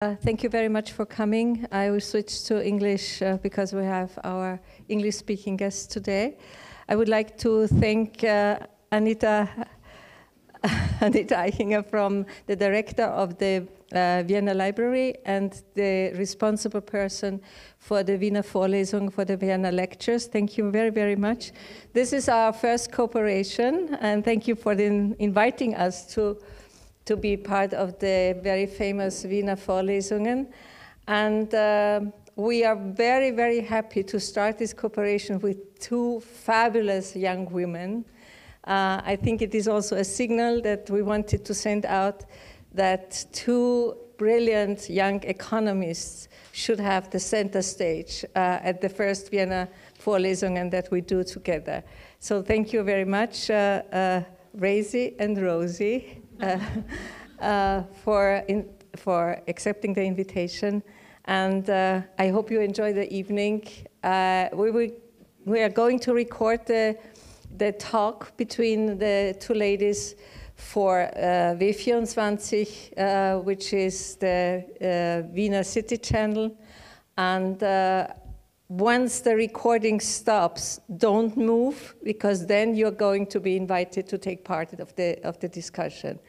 Thank you very much for coming. I will switch to English because we have our English-speaking guests today. I would like to thank Anita Eichinger, from the director of the Vienna Library and the responsible person for the Wiener Vorlesung, for the Vienna lectures. Thank you very, very much. This is our first cooperation, and thank you for inviting us to be part of the very famous Wiener Vorlesungen. And we are very, very happy to start this cooperation with two fabulous young women. I think it is also a signal that we wanted to send out that two brilliant young economists should have the center stage at the first Vienna Vorlesungen that we do together. So thank you very much, Rosie and Rosie, for accepting the invitation. And I hope you enjoy the evening. We are going to record the talk between the two ladies for W24, which is the Wiener City Channel. And once the recording stops, don't move, because then you're going to be invited to take part of the discussion.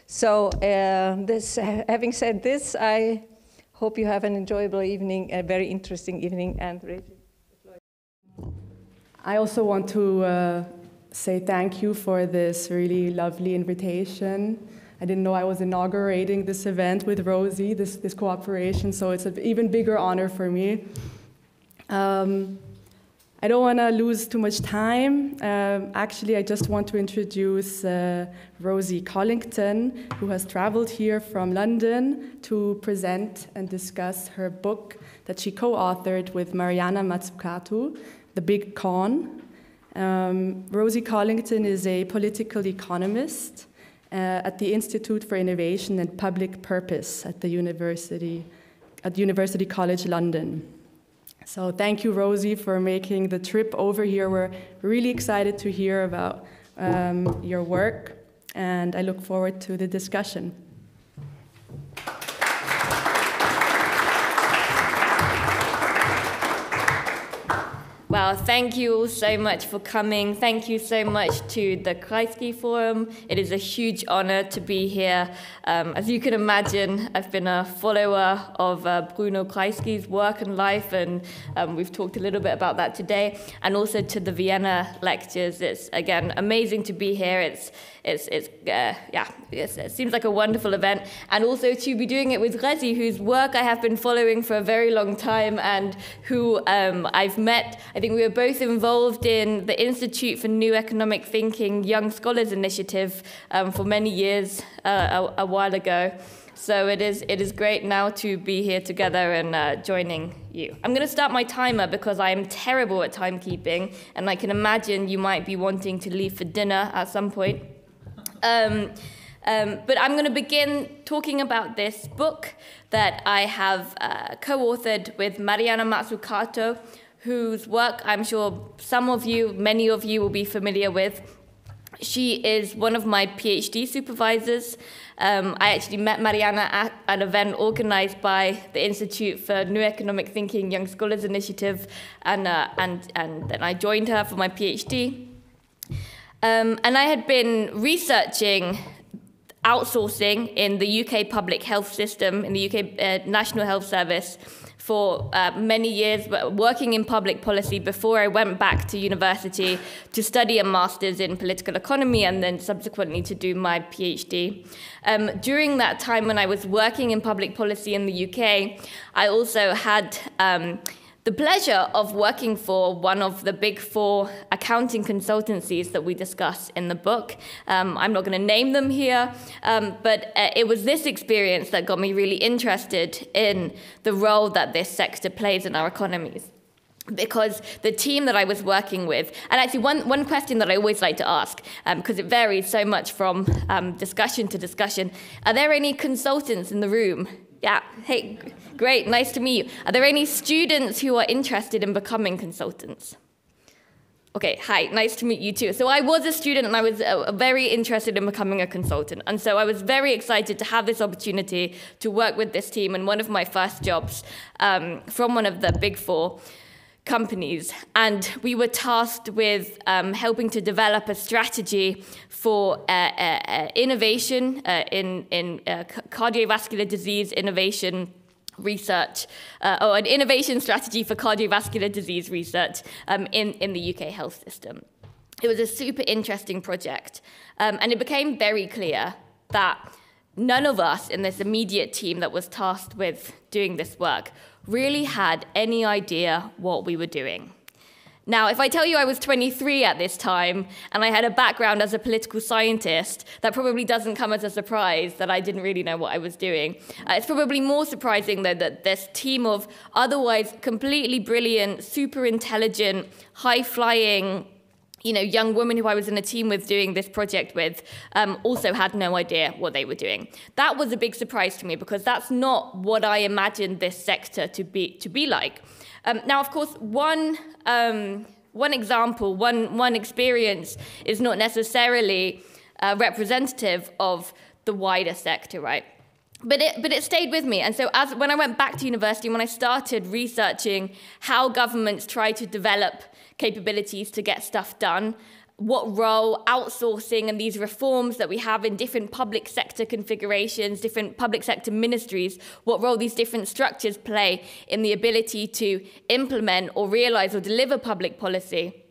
So having said this, I hope you have an enjoyable evening, a very interesting evening. And I also want to say thank you for this really lovely invitation. I didn't know I was inaugurating this event with Rosie, this cooperation, so it's an even bigger honor for me. I don't want to lose too much time. Actually, I just want to introduce Rosie Collington, who has traveled here from London to present and discuss her book that she co-authored with Mariana Mazzucato, The Big Con. Rosie Collington is a political economist at the Institute for Innovation and Public Purpose at University College London. So thank you, Rosie, for making the trip over here. We're really excited to hear about your work, and I look forward to the discussion. Well, thank you all so much for coming. Thank you so much to the Kreisky Forum. It is a huge honor to be here. As you can imagine, I've been a follower of Bruno Kreisky's work and life, and we've talked a little bit about that today. And also to the Vienna lectures. It's, again, amazing to be here. It seems like a wonderful event. And also to be doing it with Rosie, whose work I have been following for a very long time, and who I've met. I think we were both involved in the Institute for New Economic Thinking Young Scholars Initiative for many years a while ago. So it is great now to be here together and joining you. I'm going to start my timer because I am terrible at timekeeping, and I can imagine you might be wanting to leave for dinner at some point. But I'm going to begin talking about this book that I have co-authored with Mariana Mazzucato, whose work I'm sure some of you, many of you will be familiar with. She is one of my PhD supervisors. I actually met Mariana at an event organized by the Institute for New Economic Thinking Young Scholars Initiative, and then I joined her for my PhD. And I had been researching outsourcing in the UK public health system, in the UK National Health Service, for many years, working in public policy before I went back to university to study a master's in political economy and then subsequently to do my PhD. During that time when I was working in public policy in the UK, I also had the pleasure of working for one of the big four accounting consultancies that we discuss in the book. I'm not going to name them here, but it was this experience that got me really interested in the role that this sector plays in our economies. Because the team that I was working with, and actually one question that I always like to ask, because it varies so much from discussion to discussion, are there any consultants in the room? Yeah, hey, great, nice to meet you. Are there any students who are interested in becoming consultants? Okay, hi, nice to meet you too. So I was a student and I was very interested in becoming a consultant. And so I was very excited to have this opportunity to work with this team in one of my first jobs from one of the big 4 companies. And we were tasked with helping to develop a strategy for innovation in cardiovascular disease innovation research, or an innovation strategy for cardiovascular disease research in the UK health system. It was a super interesting project, and it became very clear that none of us in this immediate team that was tasked with doing this work really had any idea what we were doing. Now, if I tell you I was 23 at this time, and I had a background as a political scientist, that probably doesn't come as a surprise that I didn't really know what I was doing. It's probably more surprising, though, that this team of otherwise completely brilliant, super intelligent, high-flying, young women who I was in a team with doing this project with also had no idea what they were doing. That was a big surprise to me, because that's not what I imagined this sector to be like. Now, of course, one example, one experience is not necessarily representative of the wider sector, right? But it stayed with me. And so when I went back to university, when I started researching how governments try to develop capabilities to get stuff done, what role outsourcing and these reforms that we have in different public sector configurations, different public sector ministries, what role these different structures play in the ability to implement or realize or deliver public policy,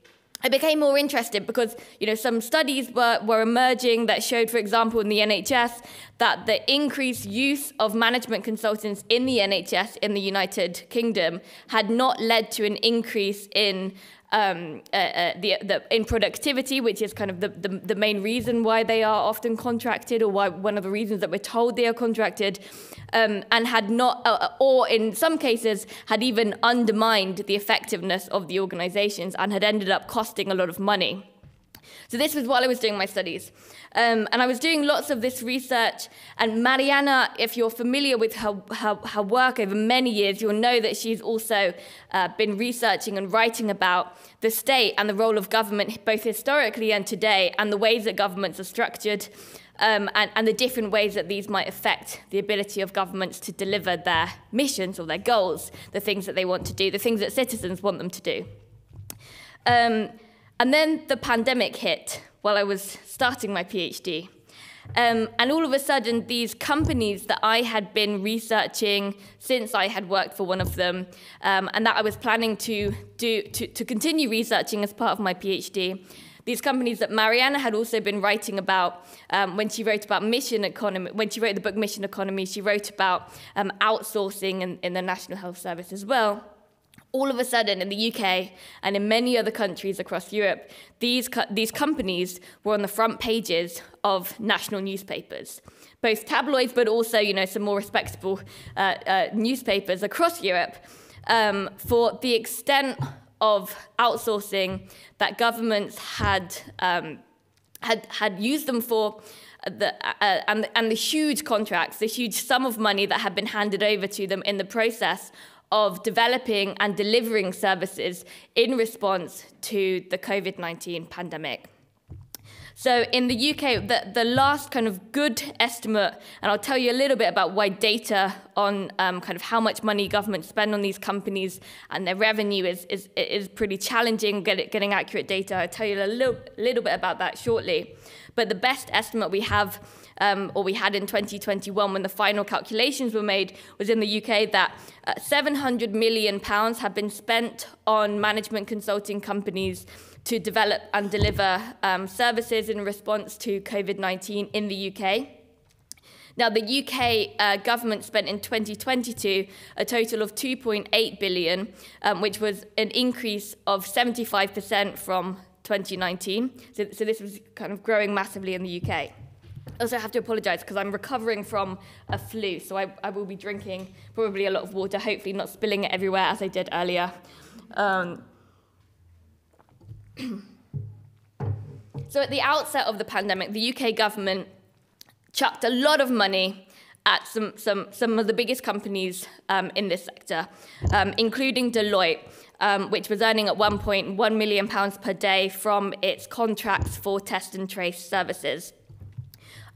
I became more interested, because some studies were emerging that showed, for example, in the NHS, that the increased use of management consultants in the NHS in the United Kingdom had not led to an increase in in productivity, which is kind of the main reason why they are often contracted, or why one of the reasons that we're told they are contracted, and had not, or in some cases, had even undermined the effectiveness of the organizations and had ended up costing a lot of money. So this was while I was doing my studies. And I was doing lots of this research, and Mariana, if you're familiar with her work over many years, you'll know that she's also been researching and writing about the state and the role of government, both historically and today, and the ways that governments are structured, and the different ways that these might affect the ability of governments to deliver their missions or their goals, the things that they want to do, the things that citizens want them to do. And then the pandemic hit while I was starting my PhD. And all of a sudden, these companies that I had been researching since I had worked for one of them, and that I was planning to continue researching as part of my PhD, these companies that Mariana had also been writing about when she wrote about mission economy, when she wrote the book Mission Economy, she wrote about outsourcing in the National Health Service as well. All of a sudden, in the UK and in many other countries across Europe, these companies were on the front pages of national newspapers, both tabloids, but also, some more respectable newspapers across Europe, for the extent of outsourcing that governments had used them for. And the huge contracts, the huge sum of money that had been handed over to them in the process of developing and delivering services in response to the COVID-19 pandemic. So in the UK, the last kind of good estimate, and I'll tell you a little bit about why data on kind of how much money governments spend on these companies and their revenue is pretty challenging, getting accurate data. I'll tell you a little bit about that shortly. But the best estimate we have, or we had in 2021 when the final calculations were made, was in the UK that £700 million have been spent on management consulting companies to develop and deliver services in response to COVID-19 in the UK. Now, the UK government spent in 2022 a total of £2.8 billion, which was an increase of 75% from 2019. So this was kind of growing massively in the UK. I also have to apologise because I'm recovering from a flu, so I will be drinking probably a lot of water, hopefully not spilling it everywhere as I did earlier. So at the outset of the pandemic, the UK government chucked a lot of money at some of the biggest companies in this sector, including Deloitte, which was earning at one point £1 million per day from its contracts for test and trace services.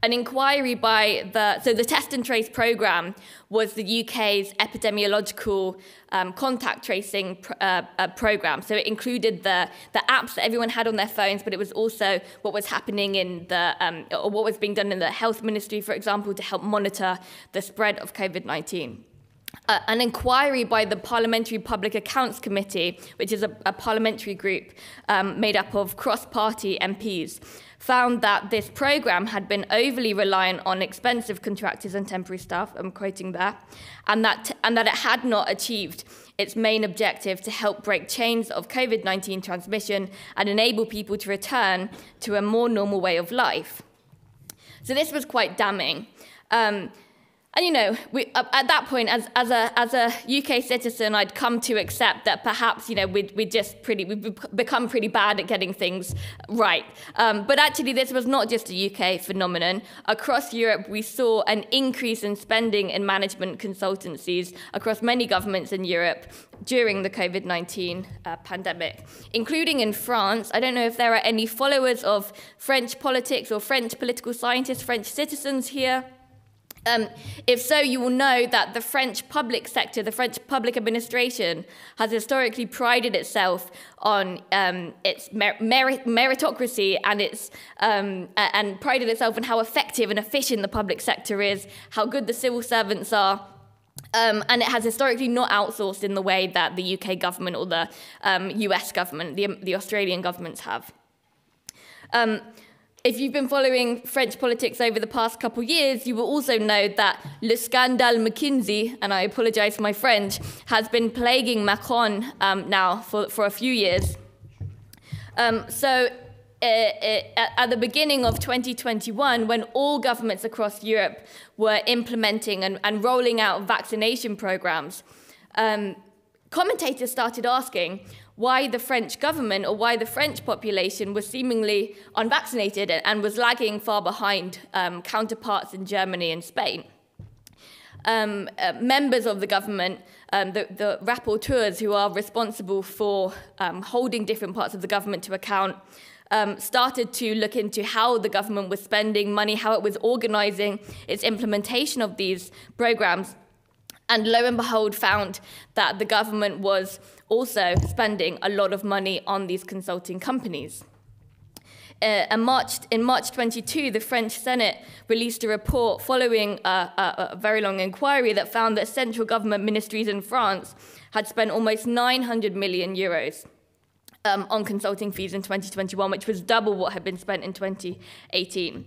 An inquiry by the Test and Trace programme was the UK's epidemiological contact tracing programme. So it included the apps that everyone had on their phones, but it was also what was happening in or what was being done in the health ministry, for example, to help monitor the spread of COVID-19. An inquiry by the Parliamentary Public Accounts Committee, which is a parliamentary group made up of cross-party MPs, found that this programme had been overly reliant on expensive contractors and temporary staff, I'm quoting there, and that it had not achieved its main objective to help break chains of COVID-19 transmission and enable people to return to a more normal way of life. So this was quite damning. And, you know, at that point, as a UK citizen, I'd come to accept that perhaps, you know, we've become pretty bad at getting things right. But actually, this was not just a UK phenomenon. Across Europe, we saw an increase in spending in management consultancies across many governments in Europe during the COVID-19 pandemic, including in France. I don't know if there are any followers of French politics or French political scientists, French citizens here. If so, you will know that the French public sector, the French public administration, has historically prided itself on its meritocracy and prided itself on how effective and efficient the public sector is, how good the civil servants are. And it has historically not outsourced in the way that the UK government or the US government, the Australian governments have. If you've been following French politics over the past couple of years, you will also know that le scandale McKinsey, and I apologize for my French, has been plaguing Macron now for a few years. At the beginning of 2021, when all governments across Europe were implementing and rolling out vaccination programs, commentators started asking why the French government or why the French population was seemingly unvaccinated and was lagging far behind counterparts in Germany and Spain. Members of the government, the rapporteurs who are responsible for holding different parts of the government to account, started to look into how the government was spending money, how it was organizing its implementation of these programs. And lo and behold, found that the government was also spending a lot of money on these consulting companies. In March 22, the French Senate released a report following a very long inquiry that found that central government ministries in France had spent almost 900 million euros on consulting fees in 2021, which was double what had been spent in 2018.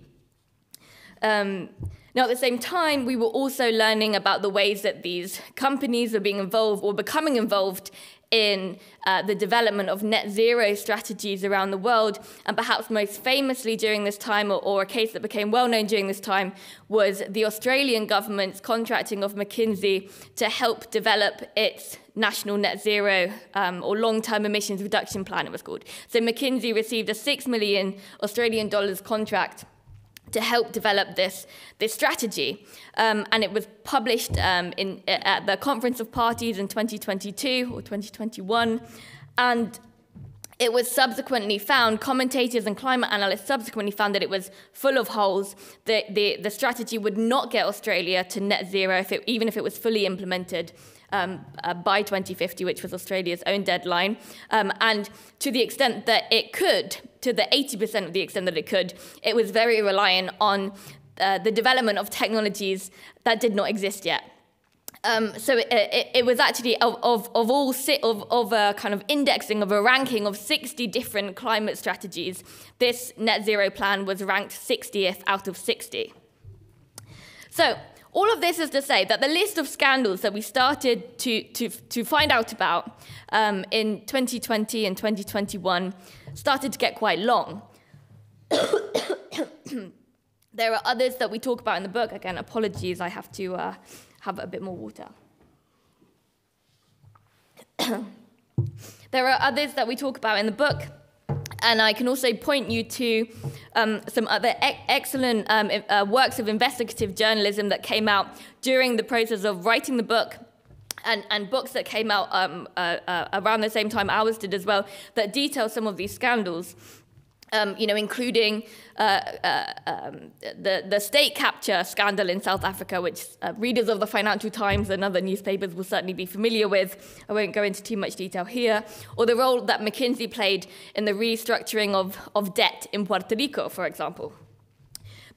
Now, at the same time, we were also learning about the ways that these companies were being involved or becoming involved in the development of net zero strategies around the world. And perhaps most famously during this time, or a case that became well known during this time, was the Australian government's contracting of McKinsey to help develop its national net zero or long-term emissions reduction plan, it was called. So McKinsey received a $6 million Australian dollars contract to help develop this strategy. And it was published at the Conference of Parties in 2022 or 2021. And it was subsequently found, commentators and climate analysts subsequently found that it was full of holes. The strategy would not get Australia to net zero, even if it was fully implemented by 2050, which was Australia's own deadline. And to the extent that it could, to the 80% of the extent that it could, it was very reliant on the development of technologies that did not exist yet. So it was actually of a kind of indexing, of a ranking of 60 different climate strategies. This net zero plan was ranked 60th out of 60. So all of this is to say that the list of scandals that we started to find out about in 2020 and 2021 started to get quite long. There are others that we talk about in the book. Again, apologies, I have to have a bit more water. There are others that we talk about in the book. And I can also point you to some other excellent works of investigative journalism that came out during the process of writing the book, and books that came out around the same time ours did as well, that detail some of these scandals. Including the state capture scandal in South Africa, which readers of the Financial Times and other newspapers will certainly be familiar with. I won't go into too much detail here. Or the role that McKinsey played in the restructuring of debt in Puerto Rico, for example.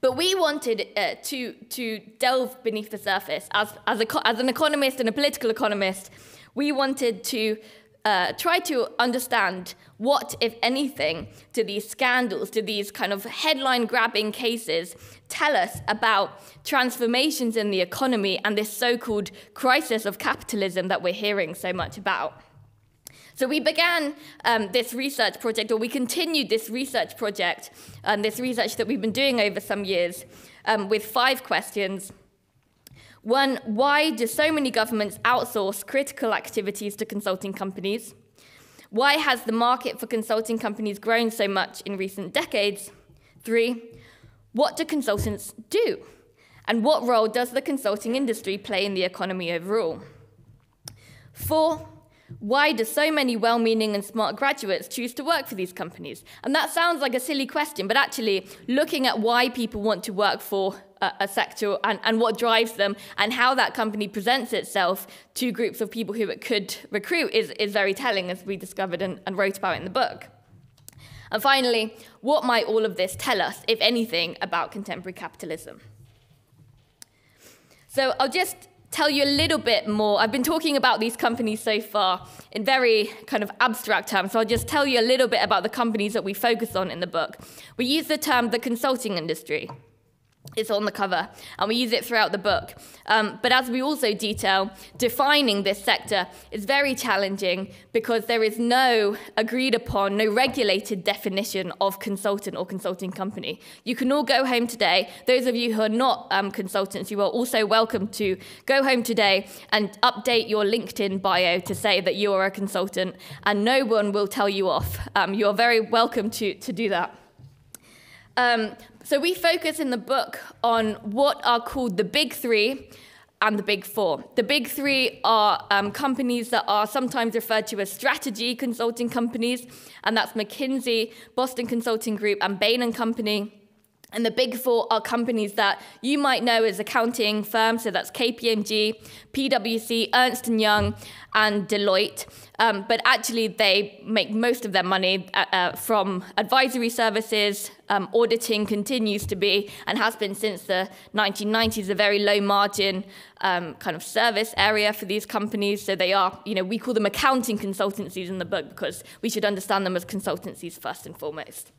But we wanted to delve beneath the surface. As an economist and a political economist, we wanted to try to understand what, if anything, do these scandals, do these kind of headline-grabbing cases tell us about transformations in the economy and this so-called crisis of capitalism that we're hearing so much about. So we began this research project, or we continued this research project, and this research that we've been doing over some years, with 5 questions. 1, why do so many governments outsource critical activities to consulting companies? Why has the market for consulting companies grown so much in recent decades? 3, what do consultants do? And what role does the consulting industry play in the economy overall? 4, why do so many well-meaning and smart graduates choose to work for these companies? And that sounds like a silly question, but actually looking at why people want to work for a sector and what drives them and how that company presents itself to groups of people who it could recruit is very telling, as we discovered and wrote about in the book. And finally, what might all of this tell us, if anything, about contemporary capitalism? So I'll just tell you a little bit more. I've been talking about these companies so far in very kind of abstract terms, so I'll just tell you a little bit about the companies that we focus on in the book. We use the term the consulting industry. It's on the cover, and we use it throughout the book. But as we also detail, defining this sector is very challenging because there is no agreed upon, no regulated definition of consultant or consulting company. You can all go home today. Those of you who are not consultants, you are also welcome to go home today and update your LinkedIn bio to say that you are a consultant, and no one will tell you off. You are very welcome to do that. So we focus in the book on what are called the Big 3 and the Big 4. The Big 3 are companies that are sometimes referred to as strategy consulting companies, and that's McKinsey, Boston Consulting Group, and Bain & Company. And the Big 4 are companies that you might know as accounting firms, so that's KPMG, PwC, Ernst & Young, and Deloitte. But actually, they make most of their money from advisory services. Auditing continues to be, and has been since the 1990s, a very low margin kind of service area for these companies. So they are, we call them accounting consultancies in the book because we should understand them as consultancies first and foremost.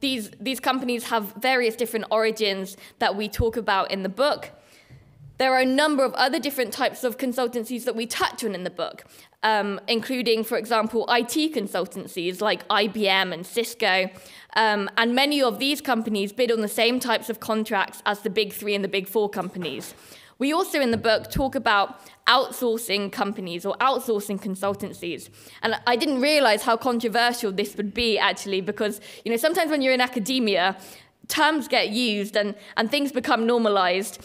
These companies have various different origins that we talk about in the book. There are a number of other different types of consultancies that we touch on in the book, including, for example, IT consultancies like IBM and Cisco. And many of these companies bid on the same types of contracts as the Big 3 and the Big 4 companies. We also, in the book, talk about outsourcing companies or outsourcing consultancies. And I didn't realize how controversial this would be, actually, because sometimes when you're in academia, terms get used and things become normalized,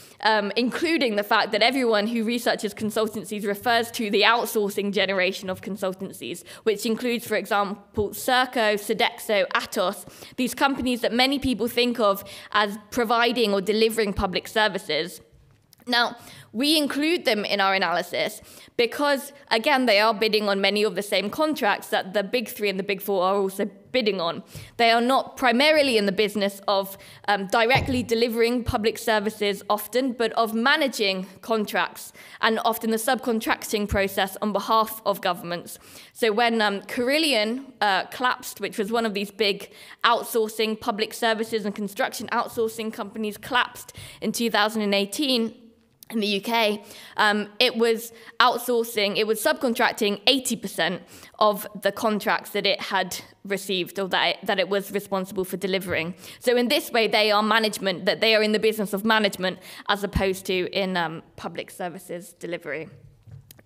including the fact that everyone who researches consultancies refers to the outsourcing generation of consultancies, which includes, for example, Serco, Sodexo, Atos, these companies that many people think of as providing or delivering public services. Now, we include them in our analysis because, again, they are bidding on many of the same contracts that the Big 3 and the Big 4 are also bidding on. They are not primarily in the business of directly delivering public services often, but of managing contracts and often the subcontracting process on behalf of governments. So when Carillion collapsed, which was one of these big outsourcing public services and construction outsourcing companies, collapsed in 2018, in the UK, it was outsourcing, it was subcontracting 80% of the contracts that it had received or that it was responsible for delivering. So in this way, they are management, that they are in the business of management as opposed to in public services delivery.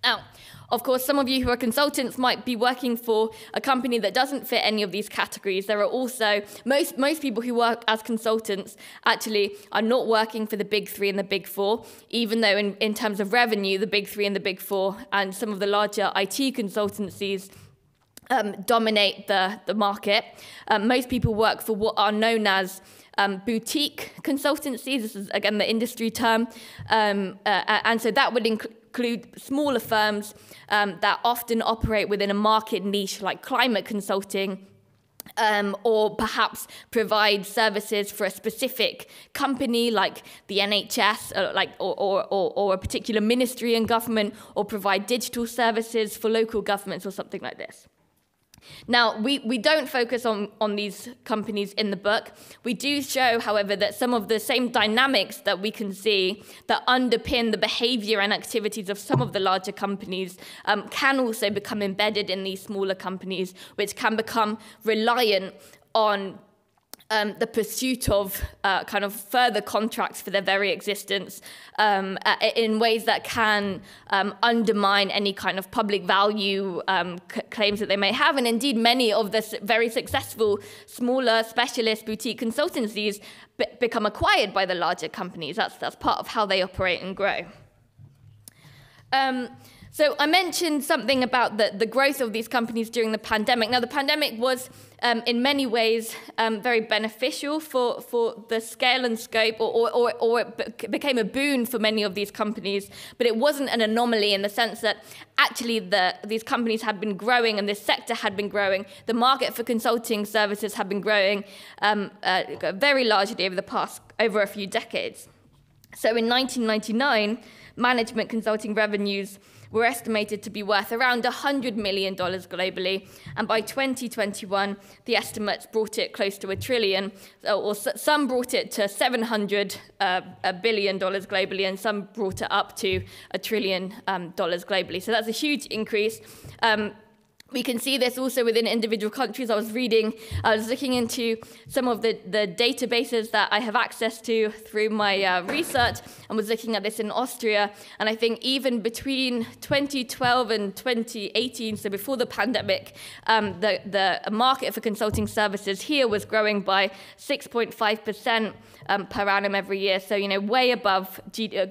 Now, of course, some of you who are consultants might be working for a company that doesn't fit any of these categories. There are also, most people who work as consultants actually are not working for the big three and the big four, even though in terms of revenue, the big three and the big four and some of the larger IT consultancies dominate the market. Most people work for what are known as boutique consultancies. This is, again, the industry term. And so that would include smaller firms that often operate within a market niche like climate consulting, or perhaps provide services for a specific company like the NHS, or a particular ministry in government, or provide digital services for local governments or something like this. Now, we don't focus on these companies in the book. We do show, however, that some of the same dynamics that we can see that underpin the behavior and activities of some of the larger companies can also become embedded in these smaller companies, which can become reliant on the pursuit of kind of further contracts for their very existence in ways that can undermine any kind of public value claims that they may have. And indeed, many of the very successful smaller specialist boutique consultancies become acquired by the larger companies. That's part of how they operate and grow. So I mentioned something about the growth of these companies during the pandemic. Now, the pandemic was, in many ways, very beneficial for the scale and scope, or it became a boon for many of these companies. But it wasn't an anomaly in the sense that actually these companies had been growing and this sector had been growing. The market for consulting services had been growing very largely over a few decades. So in 1999, management consulting revenues were estimated to be worth around $100 million globally. And by 2021, the estimates brought it close to $1 trillion, or some brought it to $700 billion globally, and some brought it up to $1 trillion globally. So that's a huge increase. We can see this also within individual countries. I was looking into some of the databases that I have access to through my research, and was looking at this in Austria. And I think even between 2012 and 2018, so before the pandemic, the market for consulting services here was growing by 6.5% per annum every year. So, way above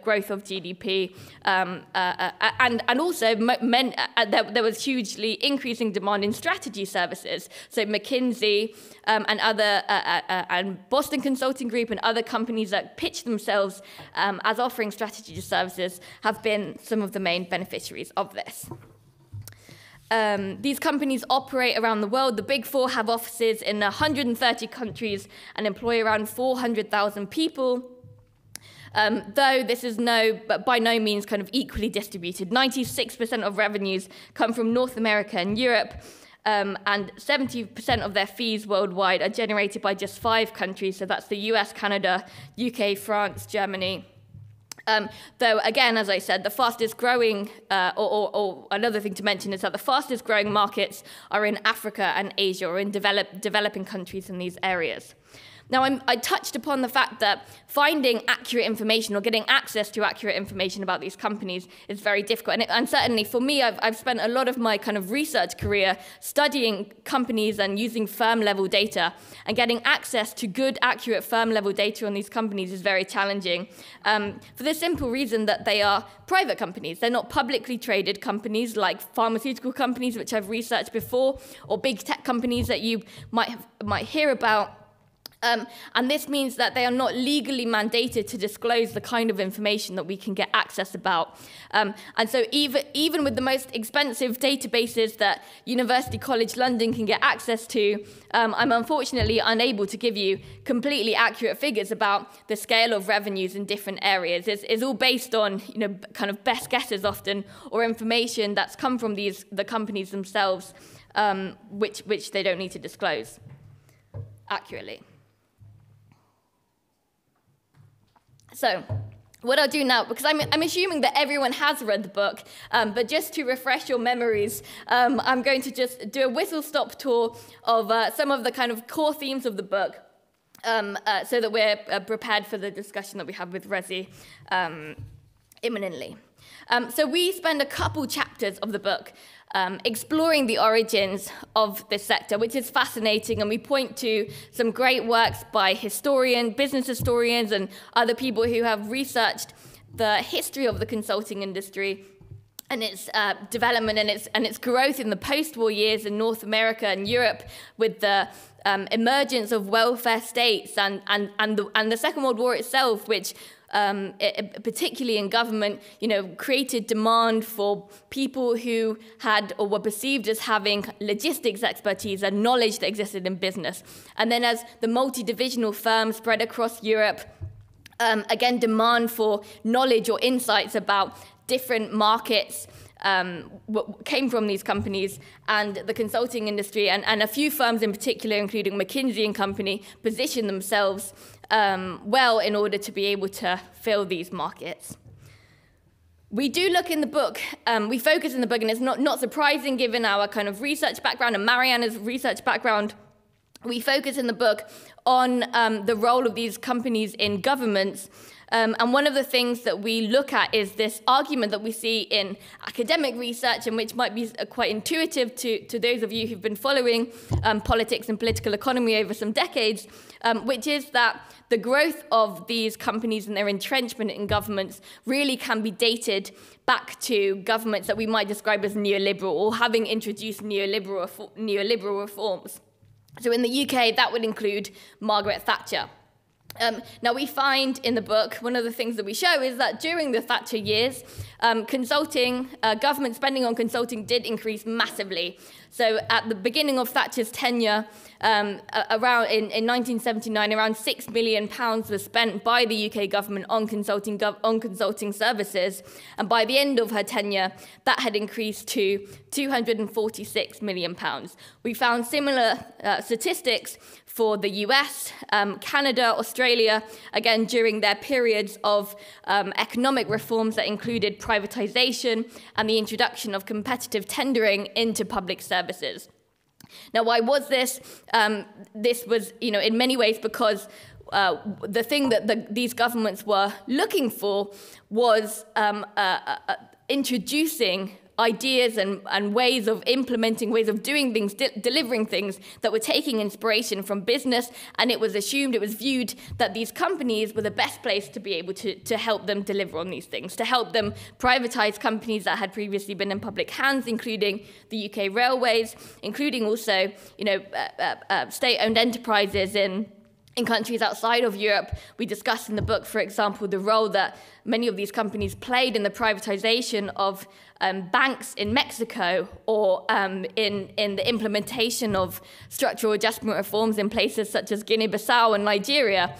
growth of GDP. And also, there was hugely increasing demand in strategy services. So McKinsey and Boston Consulting Group and other companies that pitch themselves as offering strategy services have been some of the main beneficiaries of this. These companies operate around the world. The Big Four have offices in 130 countries and employ around 400,000 people. Though this is by no means kind of equally distributed. 96% of revenues come from North America and Europe, and 70% of their fees worldwide are generated by just 5 countries. So that's the US, Canada, UK, France, Germany. Though, again, as I said, the fastest growing, or another thing to mention is that the fastest growing markets are in Africa and Asia, or in developing countries in these areas. Now, I touched upon the fact that finding accurate information or getting access to accurate information about these companies is very difficult. And certainly for me, I've spent a lot of my kind of research career studying companies and using firm-level data. And getting access to good, accurate firm-level data on these companies is very challenging for the simple reason that they are private companies. They're not publicly traded companies like pharmaceutical companies, which I've researched before, or big tech companies that you might hear about. And this means that they are not legally mandated to disclose the kind of information that we can get access about. And so even with the most expensive databases that University College London can get access to, I'm unfortunately unable to give you completely accurate figures about the scale of revenues in different areas. It's all based on kind of best guesses often, or information that's come from the companies themselves, which they don't need to disclose accurately. So what I'll do now, because I'm assuming that everyone has read the book, but just to refresh your memories, I'm going to just do a whistle-stop tour of some of the kind of core themes of the book, so that we're prepared for the discussion that we have with Rosie imminently. So we spend a couple chapters of the book exploring the origins of this sector, which is fascinating, and we point to some great works by business historians and other people who have researched the history of the consulting industry and its development and its growth in the post-war years in North America and Europe, with the emergence of welfare states and the Second World War itself, which particularly in government, created demand for people who had or were perceived as having logistics expertise and knowledge that existed in business. And then as the multi-divisional firms spread across Europe, again, demand for knowledge or insights about different markets came from these companies, and the consulting industry and a few firms in particular, including McKinsey and Company, positioned themselves well in order to be able to fill these markets. We do look in the book, we focus in the book, and it's not surprising given our kind of research background and Mariana's research background. We focus in the book on the role of these companies in governments. And one of the things that we look at is this argument that we see in academic research, and which might be quite intuitive to those of you who've been following politics and political economy over some decades, which is that the growth of these companies and their entrenchment in governments really can be dated back to governments that we might describe as neoliberal, or having introduced neoliberal reforms. So in the UK, that would include Margaret Thatcher. Now, we find in the book, one of the things that we show is that during the Thatcher years, government spending on consulting did increase massively. So at the beginning of Thatcher's tenure, around in 1979, around £6 million was spent by the UK government on consulting services. And by the end of her tenure, that had increased to £246 million. We found similar statistics for the US, Canada, Australia, again, during their periods of economic reforms that included privatization and the introduction of competitive tendering into public services. Now, why was this? This was, in many ways because the thing that these governments were looking for was introducing ideas and ways of implementing, ways of doing things, delivering things that were taking inspiration from business, and it was viewed that these companies were the best place to be able to help them deliver on these things, to help them privatize companies that had previously been in public hands, including the UK railways, including also, state-owned enterprises in countries outside of Europe. We discuss in the book, for example, the role that many of these companies played in the privatization of banks in Mexico, or in the implementation of structural adjustment reforms in places such as Guinea-Bissau and Nigeria.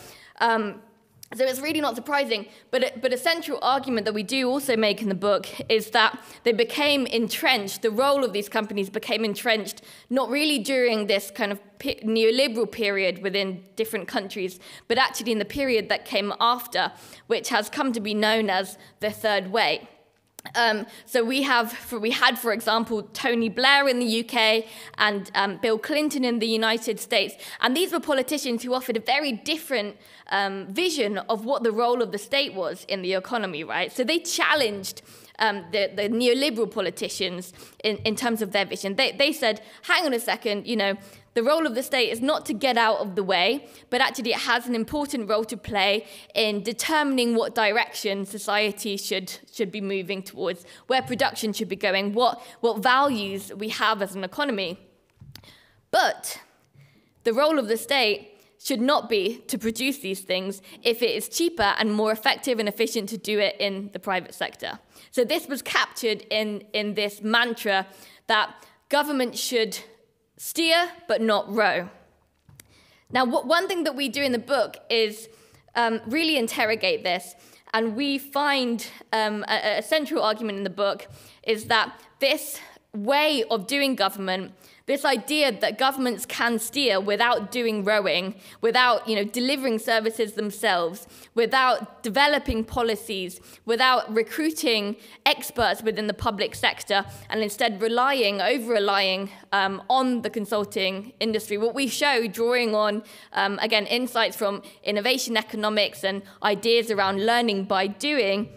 So it's really not surprising, but a central argument that we do also make in the book is that they became entrenched, the role of these companies became entrenched, not really during this kind of neoliberal period within different countries, but actually in the period that came after, which has come to be known as the Third Way. So we had, for example, Tony Blair in the UK and Bill Clinton in the United States. And these were politicians who offered a very different vision of what the role of the state was in the economy, right? So they challenged the neoliberal politicians in terms of their vision. They said, hang on a second, the role of the state is not to get out of the way, but actually it has an important role to play in determining what direction society should be moving towards, where production should be going, what values we have as an economy. But the role of the state should not be to produce these things if it is cheaper and more effective and efficient to do it in the private sector. So this was captured in this mantra that government should steer but not row. Now, one thing that we do in the book is really interrogate this, and we find a central argument in the book is that this way of doing government, this idea that governments can steer without doing rowing, without delivering services themselves, without developing policies, without recruiting experts within the public sector, and instead over-relying on the consulting industry. What we show, drawing on, again, insights from innovation economics and ideas around learning by doing,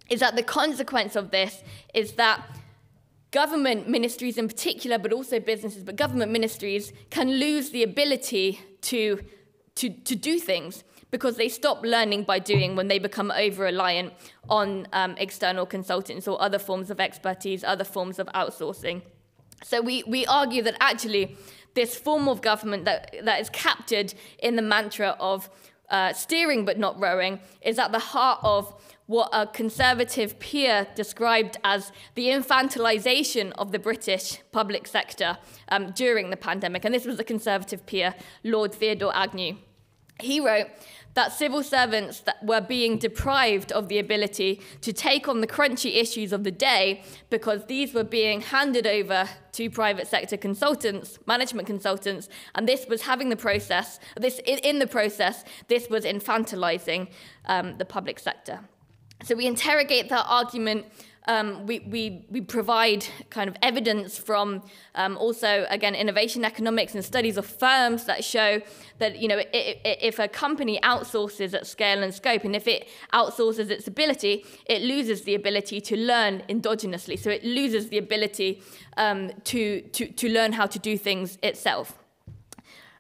is that the consequence of this is that government ministries in particular, but also businesses, but government ministries can lose the ability to do things because they stop learning by doing when they become over-reliant on external consultants or other forms of expertise, other forms of outsourcing. So we argue that actually this form of government that is captured in the mantra of steering but not rowing is at the heart of what a conservative peer described as the infantilization of the British public sector during the pandemic. And this was a conservative peer, Lord Theodore Agnew. He wrote that civil servants that were being deprived of the ability to take on the crunchy issues of the day because these were being handed over to private sector consultants, management consultants, and this was having the process, this was infantilizing the public sector. So we interrogate that argument. We provide kind of evidence from also, again, innovation economics and studies of firms that show that, you know, if a company outsources at scale and scope, and if it outsources its ability, it loses the ability to learn endogenously. So it loses the ability to learn how to do things itself.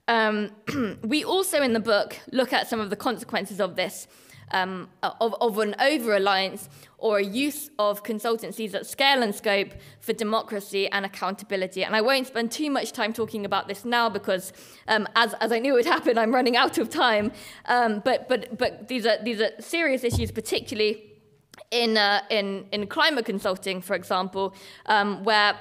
We also, in the book, look at some of the consequences of this, of an over-reliance or a use of consultancies at scale and scope for democracy and accountability. And I won't spend too much time talking about this now because, as I knew it would happen, I'm running out of time. But these are serious issues, particularly in climate consulting, for example, where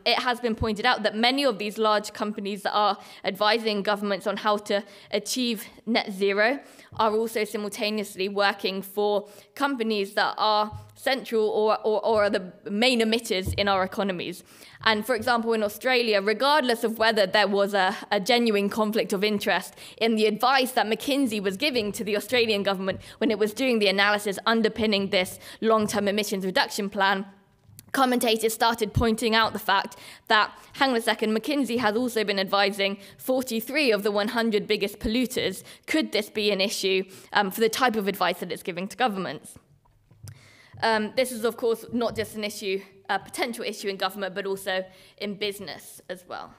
it has been pointed out that many of these large companies that are advising governments on how to achieve net zero are also simultaneously working for companies that are central or are the main emitters in our economies. And for example, in Australia, regardless of whether there was a genuine conflict of interest in the advice that McKinsey was giving to the Australian government when it was doing the analysis underpinning this long-term emissions reduction plan, commentators started pointing out the fact that, hang on a second, McKinsey has also been advising 43 of the 100 biggest polluters. Could this be an issue for the type of advice that it's giving to governments? This is, of course, not just an issue, a potential issue in government, but also in business as well.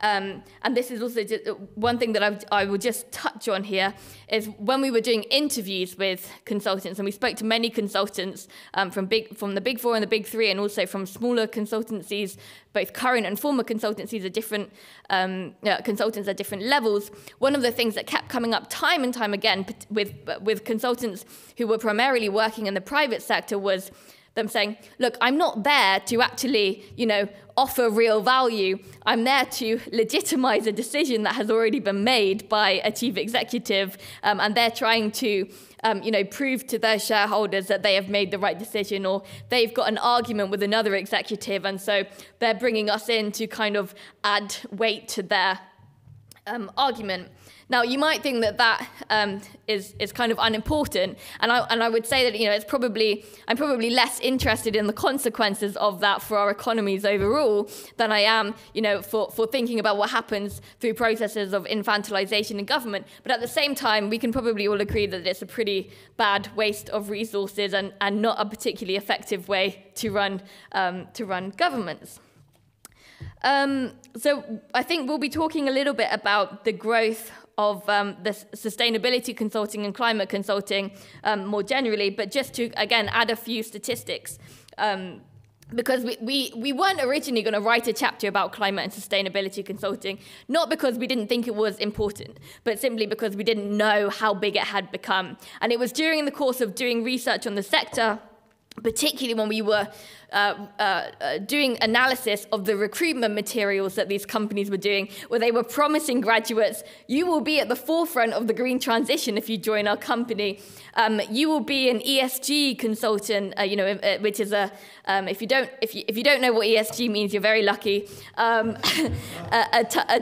And this is also just one thing that I will just touch on here is when we were doing interviews with consultants, and we spoke to many consultants from the Big Four and the Big Three, and also from smaller consultancies, both current and former consultancies at different consultants at different levels. One of the things that kept coming up time and time again with consultants who were primarily working in the private sector was them saying, look, I'm not there to actually, offer real value. I'm there to legitimize a decision that has already been made by a chief executive, and they're trying to, prove to their shareholders that they have made the right decision, or they've got an argument with another executive, and so they're bringing us in to kind of add weight to their argument. Now, you might think that is kind of unimportant, and I would say that I'm probably less interested in the consequences of that for our economies overall than I am for thinking about what happens through processes of infantilization in government. But at the same time, we can probably all agree that it's a pretty bad waste of resources and not a particularly effective way to run governments. So I think we'll be talking a little bit about the growth of the sustainability consulting and climate consulting more generally, but just to, again, add a few statistics. Because we weren't originally going to write a chapter about climate and sustainability consulting, not because we didn't think it was important, but simply because we didn't know how big it had become. And it was during the course of doing research on the sector, particularly when we were doing analysis of the recruitment materials that these companies were doing, where they were promising graduates, you will be at the forefront of the green transition if you join our company. You will be an ESG consultant, which is if you don't know what ESG means, you're very lucky. A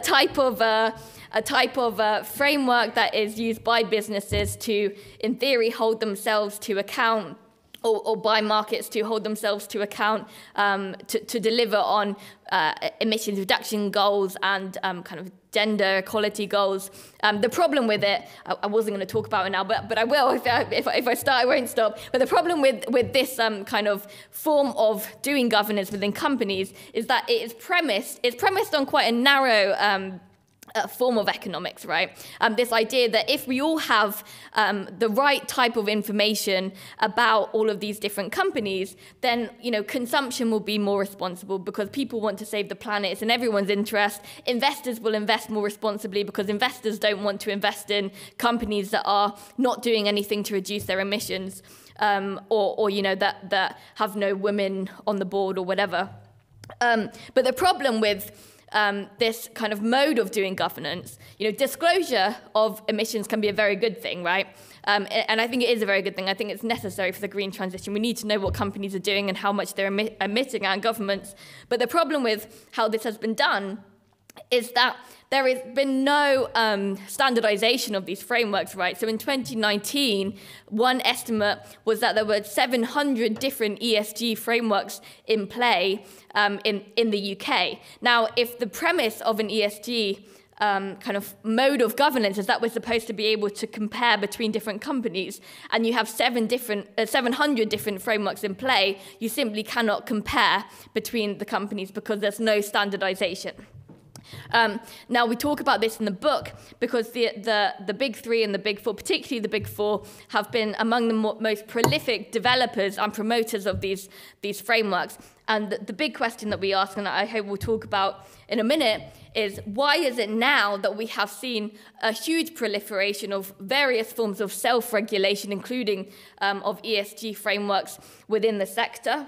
type of framework that is used by businesses to, in theory, hold themselves to account or by markets to hold themselves to account to deliver on emissions reduction goals and kind of gender equality goals. The problem with it, I wasn't going to talk about it now, but I will. If I start, I won't stop. But the problem with this kind of form of doing governance within companies is that it's premised on quite a narrow form of economics, right? This idea that if we all have the right type of information about all of these different companies, then consumption will be more responsible because people want to save the planet. It's in everyone's interest. Investors will invest more responsibly because investors don't want to invest in companies that are not doing anything to reduce their emissions, or that have no women on the board or whatever. But the problem with this kind of mode of doing governance, disclosure of emissions can be a very good thing, right? And I think it is a very good thing. I think it's necessary for the green transition. We need to know what companies are doing and how much they're emitting our governments. But the problem with how this has been done is that there has been no standardization of these frameworks, right? So in 2019, one estimate was that there were 700 different ESG frameworks in play in the UK. Now, if the premise of an ESG kind of mode of governance is that we're supposed to be able to compare between different companies, and you have 700 different frameworks in play, you simply cannot compare between the companies because there's no standardization. Now, we talk about this in the book because the big three and the big four, particularly the big four, have been among the most prolific developers and promoters of these frameworks. And the big question that we ask, and I hope we'll talk about in a minute, is why is it now that we have seen a huge proliferation of various forms of self-regulation, including of ESG frameworks within the sector?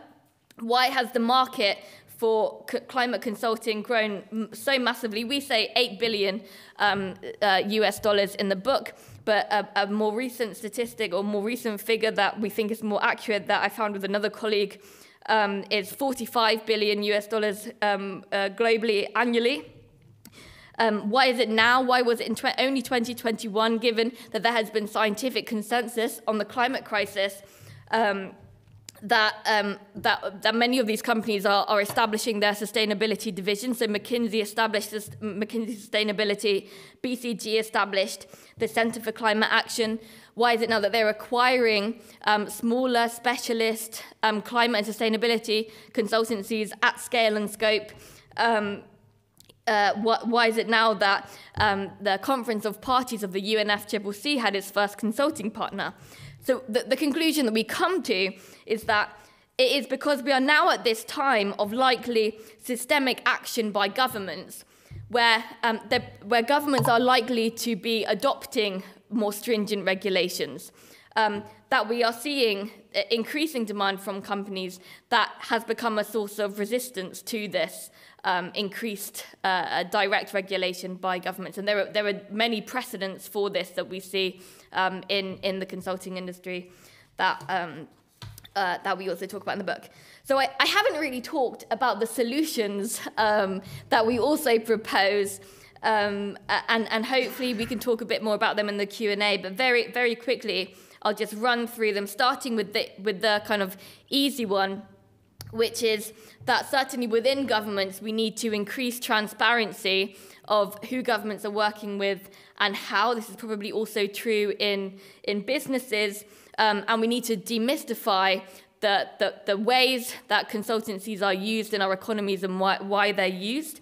Why has the market for climate consulting grown so massively? We say $8 billion US dollars in the book, but a more recent statistic or more recent figure that we think is more accurate that I found with another colleague is $45 billion US dollars globally annually. Why is it now? Why was it in only 2021, given that there has been scientific consensus on the climate crisis? That many of these companies are establishing their sustainability division. So McKinsey established this, McKinsey Sustainability, BCG established the Centre for Climate Action. Why is it now that they're acquiring smaller specialist climate and sustainability consultancies at scale and scope? Why is it now that the Conference of Parties of the UNFCCC had its first consulting partner? So the conclusion that we come to is that it is because we are now at this time of likely systemic action by governments, where governments are likely to be adopting more stringent regulations, that we are seeing increasing demand from companies that has become a source of resistance to this increased direct regulation by governments. And there are many precedents for this that we see in the consulting industry that we also talk about in the book. So I haven't really talked about the solutions that we also propose, and hopefully we can talk a bit more about them in the Q&A, but very, very quickly, I'll just run through them, starting with the kind of easy one, which is that certainly within governments, we need to increase transparency of who governments are working with and how. This is probably also true in businesses, and we need to demystify the ways that consultancies are used in our economies and why they're used.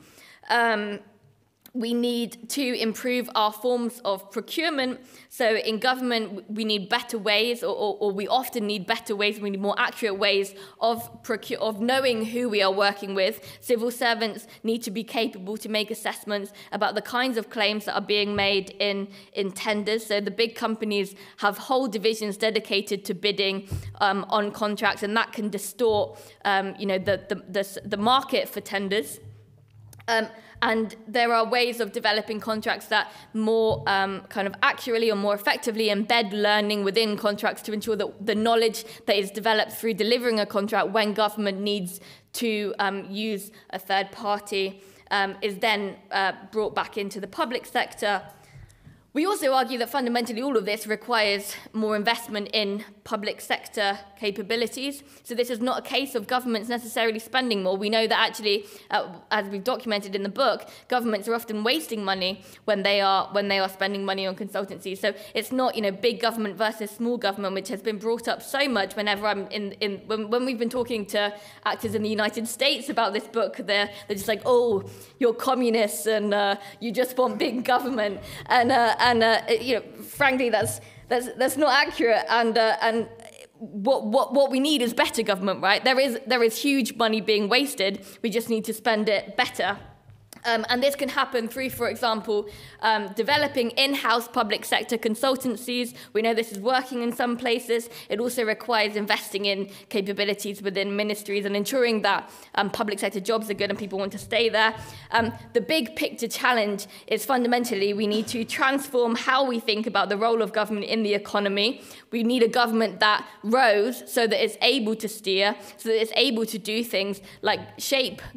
We need to improve our forms of procurement. So in government, we need better ways, or we often need better ways, we need more accurate ways of knowing who we are working with. Civil servants need to be capable to make assessments about the kinds of claims that are being made in tenders. So the big companies have whole divisions dedicated to bidding on contracts, and that can distort the market for tenders. And there are ways of developing contracts that more kind of accurately or more effectively embed learning within contracts to ensure that the knowledge that is developed through delivering a contract when government needs to use a third party is then brought back into the public sector. We also argue that fundamentally all of this requires more investment in public sector capabilities. So this is not a case of governments necessarily spending more. We know that actually, as we've documented in the book, governments are often wasting money when they are spending money on consultancy. So it's not, big government versus small government, which has been brought up so much whenever I'm when we've been talking to actors in the United States about this book. They're just like, oh, you're communists and you just want big government. And frankly, that's not accurate. And what we need is better government, right? There is huge money being wasted. We just need to spend it better. And this can happen through, for example, developing in-house public sector consultancies. We know this is working in some places. It also requires investing in capabilities within ministries and ensuring that public sector jobs are good and people want to stay there. The big picture challenge is fundamentally we need to transform how we think about the role of government in the economy. We need a government that rows so that it's able to steer, so that it's able to do things like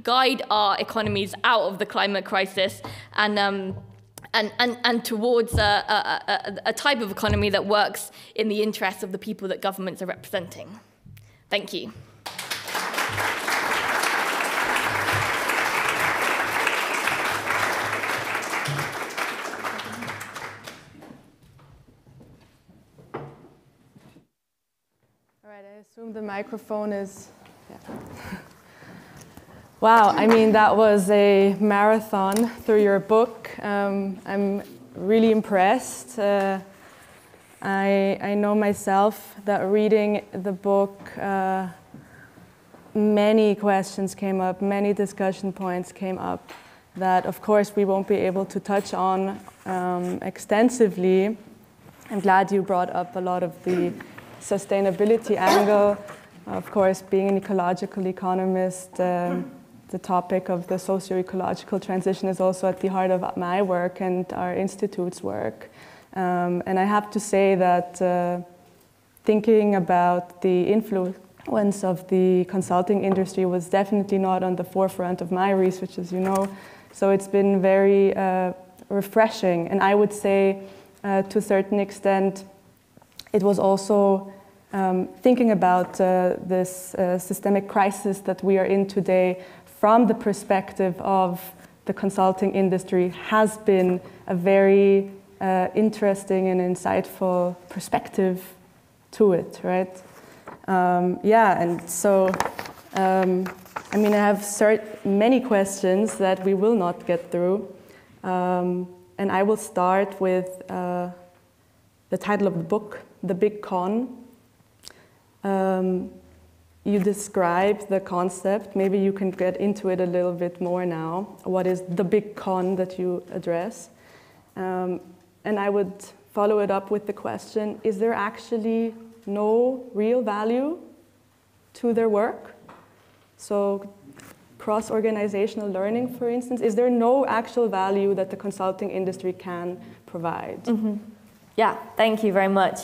guide our economies out of the climate crisis and towards a type of economy that works in the interests of the people that governments are representing. Thank you. All right, I assume the microphone is... Yeah. Wow, I mean, that was a marathon through your book. I'm really impressed. I know myself that reading the book, many questions came up, many discussion points came up that, of course, we won't be able to touch on extensively. I'm glad you brought up a lot of the sustainability angle. Of course, being an ecological economist, the topic of the socio-ecological transition is also at the heart of my work and our institute's work. And I have to say that thinking about the influence of the consulting industry was definitely not on the forefront of my research, as you know. So it's been very refreshing. And I would say, to a certain extent, it was also thinking about this systemic crisis that we are in today from the perspective of the consulting industry has been a very interesting and insightful perspective to it, right? Yeah, and so, I mean, I have many questions that we will not get through. And I will start with the title of the book, The Big Con. You describe the concept. Maybe you can get into it a little bit more now. What is the big con that you address? And I would follow it up with the question, is there actually no real value to their work? So cross-organizational learning, for instance, is there no actual value that the consulting industry can provide? Mm-hmm. Yeah, thank you very much.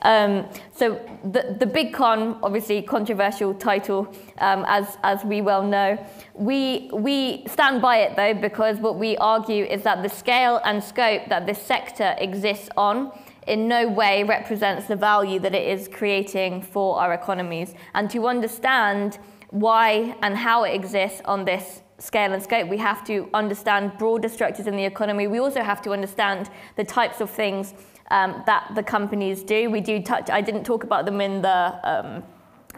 So the big con, obviously controversial title, as we well know. We stand by it though, because what we argue is that the scale and scope that this sector exists on in no way represents the value that it is creating for our economies. And to understand why and how it exists on this scale and scope, we have to understand broader structures in the economy. We also have to understand the types of things that the companies do. We do touch, I didn't talk about them in the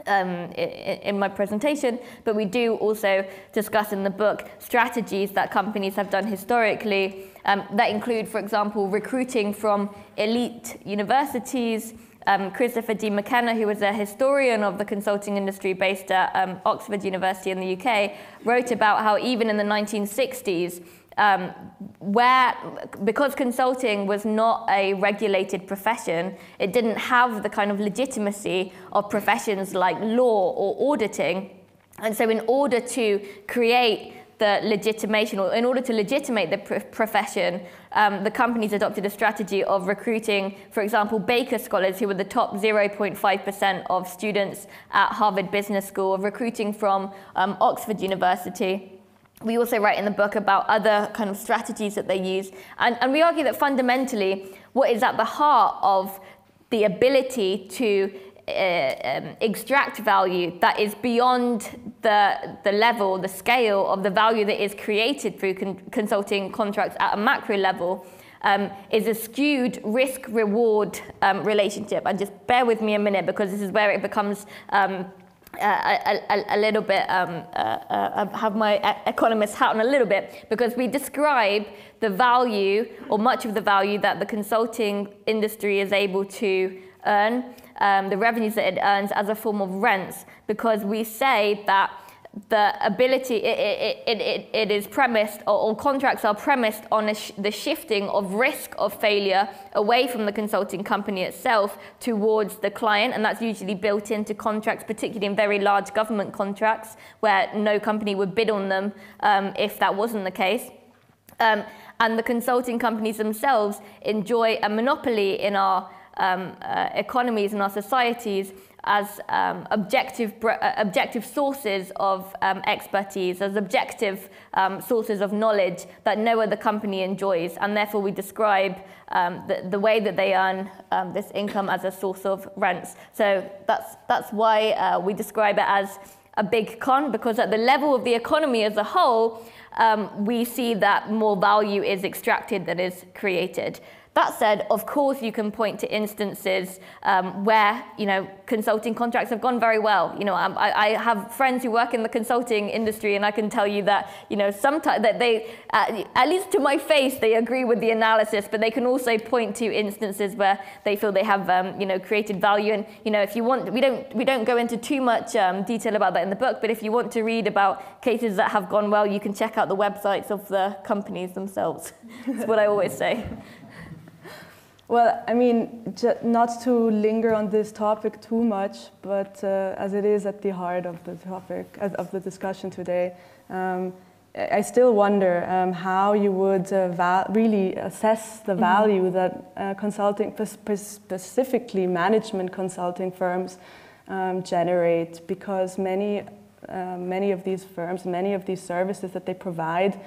in my presentation, but we do also discuss in the book strategies that companies have done historically that include, for example, recruiting from elite universities. Christopher D. McKenna, who was a historian of the consulting industry based at Oxford University in the UK, wrote about how even in the 1960s, because consulting was not a regulated profession, it didn't have the kind of legitimacy of professions like law or auditing. And so in order to create the legitimation, or in order to legitimate the profession, the companies adopted a strategy of recruiting, for example, Baker scholars, who were the top 0.5% of students at Harvard Business School, of recruiting from Oxford University. we also write in the book about other kind of strategies that they use. And we argue that fundamentally, what is at the heart of the ability to extract value that is beyond the level, the scale of the value that is created through consulting contracts at a macro level, is a skewed risk-reward relationship. And just bear with me a minute, because this is where it becomes a little bit, have my economist hat on a little bit, because we describe the value, or much of the value, that the consulting industry is able to earn, the revenues that it earns, as a form of rents, because we say that the ability, it is premised, or contracts are premised on the shifting of risk of failure away from the consulting company itself towards the client, and that's usually built into contracts, particularly in very large government contracts, where no company would bid on them if that wasn't the case. And the consulting companies themselves enjoy a monopoly in our economies and our societies as objective sources of expertise, as objective sources of knowledge that no other company enjoys, and therefore we describe the way that they earn this income as a source of rents. So that's why we describe it as a big con, because at the level of the economy as a whole, we see that more value is extracted than is created. That said, of course, you can point to instances where, consulting contracts have gone very well. I have friends who work in the consulting industry, and I can tell you that, sometimes that they, at least to my face, they agree with the analysis, but they can also point to instances where they feel they have, created value. And, if you want, we don't go into too much detail about that in the book, but if you want to read about cases that have gone well, you can check out the websites of the companies themselves. That's what I always say. Well, I mean, not to linger on this topic too much, but as it is at the heart of the topic, of the discussion today, I still wonder how you would really assess the value that consulting, specifically management consulting firms, generate, because many of these firms, many of these services that they provide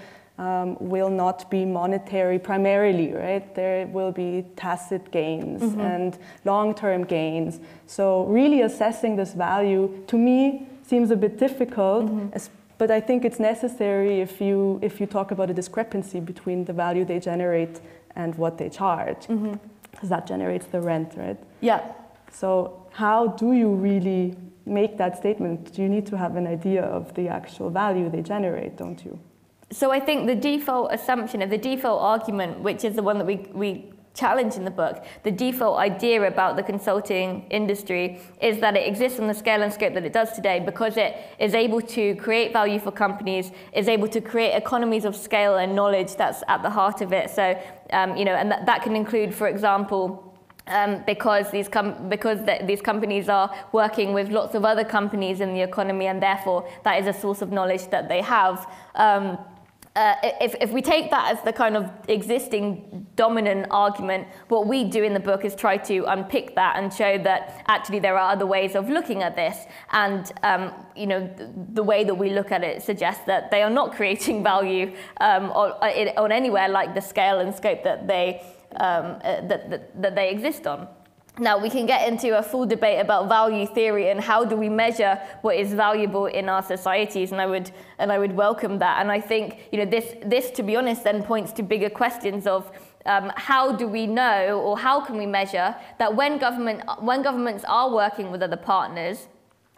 will not be monetary primarily, right? There will be tacit gains and long-term gains. So really assessing this value, to me, seems a bit difficult, but I think it's necessary if you talk about a discrepancy between the value they generate and what they charge, because that generates the rent, right? Yeah. So how do you really make that statement? You need to have an idea of the actual value they generate, don't you? So I think the default assumption, or the default argument, which is the one that we challenge in the book, the default idea about the consulting industry is that it exists on the scale and scope that it does today because it is able to create value for companies, is able to create economies of scale and knowledge that's at the heart of it. So, and that can include, for example, because these companies are working with lots of other companies in the economy, and therefore that is a source of knowledge that they have. If we take that as the kind of existing dominant argument, what we do in the book is try to unpick that and show that actually there are other ways of looking at this. And the way that we look at it suggests that they are not creating value on anywhere like the scale and scope that they exist on. Now, we can get into a full debate about value theory and how do we measure what is valuable in our societies, and I would welcome that. And I think this, to be honest, then points to bigger questions of how do we know, or how can we measure that when governments are working with other partners,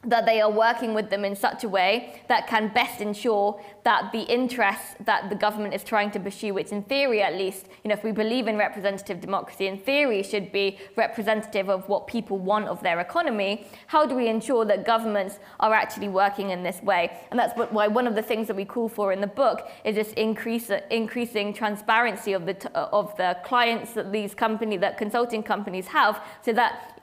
that they are working with them in such a way that can best ensure that the interests that the government is trying to pursue, which in theory at least, if we believe in representative democracy, in theory should be representative of what people want of their economy, how do we ensure that governments are actually working in this way? And that's why one of the things that we call for in the book is this increasing transparency of the clients that consulting companies have, so that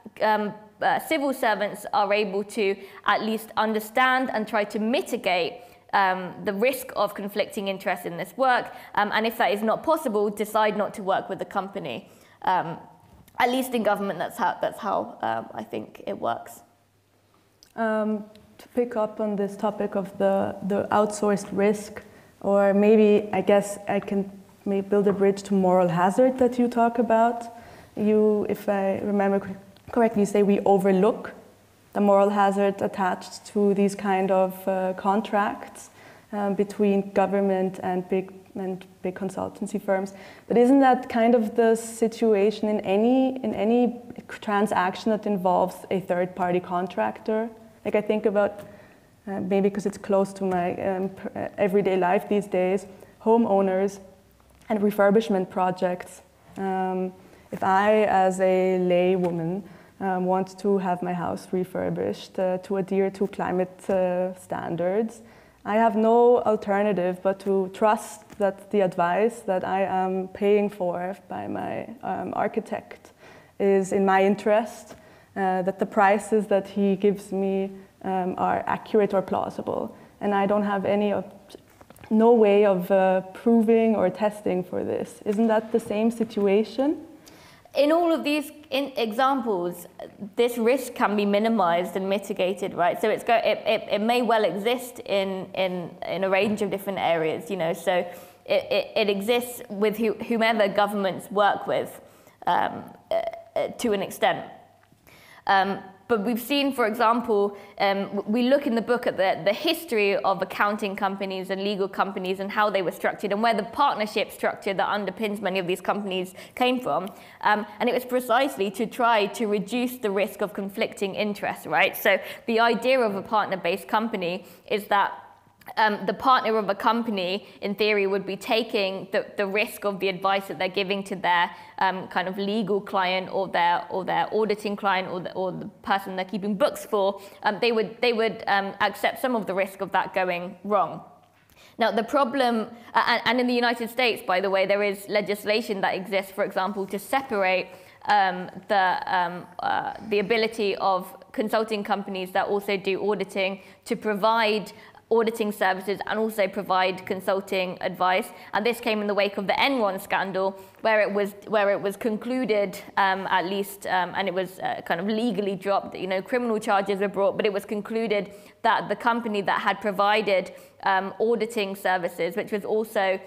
civil servants are able to at least understand and try to mitigate the risk of conflicting interests in this work, and if that is not possible, decide not to work with the company. At least in government, that's how I think it works. To pick up on this topic of the outsourced risk, Or maybe, I guess I can maybe build a bridge to moral hazard that you talk about. You, if I remember correctly, you say we overlook the moral hazard attached to these kind of contracts between government and big consultancy firms. But isn't that kind of the situation in any transaction that involves a third-party contractor? Like I think about, maybe because it's close to my everyday life these days, homeowners and refurbishment projects. If I, as a lay woman, want to have my house refurbished to adhere to climate standards, I have no alternative but to trust that the advice that I am paying for by my architect is in my interest, that the prices that he gives me are accurate or plausible. And I don't have no way of proving or testing for this. Isn't that the same situation? In all of these examples, this risk can be minimized and mitigated, right? So it may well exist in a range of different areas, you know. So it exists with whomever governments work with to an extent. But we've seen, for example, we look in the book at the history of accounting companies and legal companies and how they were structured and where the partnership structure that underpins many of these companies came from. And it was precisely to try to reduce the risk of conflicting interests, right? So the idea of a partner-based company is that the partner of a company, in theory, would be taking the risk of the advice that they're giving to their kind of legal client or their auditing client or the person they're keeping books for. They would accept some of the risk of that going wrong. Now, the problem, and in the United States, by the way, there is legislation that exists, for example, to separate the ability of consulting companies that also do auditing to provide auditing services and also provide consulting advice. And this came in the wake of the Enron scandal, where it was concluded, at least, and it was kind of legally dropped. You know, criminal charges were brought, but it was concluded that the company that had provided auditing services, which was also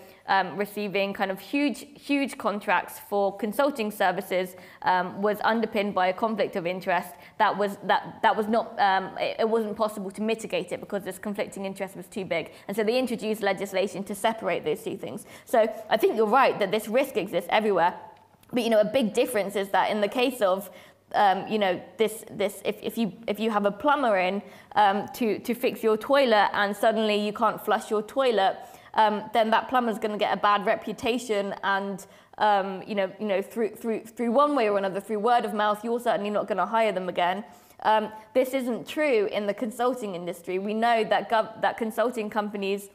receiving kind of huge contracts for consulting services, was underpinned by a conflict of interest that was not, it wasn't possible to mitigate it because this conflicting interest was too big. And so they introduced legislation to separate those two things. So I think you're right that this risk exists everywhere. But, you know, a big difference is that in the case of you know, if you have a plumber in to fix your toilet and suddenly you can't flush your toilet, then that plumber's going to get a bad reputation, and you know, through one way or another, through word of mouth, you're certainly not going to hire them again. This isn't true in the consulting industry. We know that consulting companies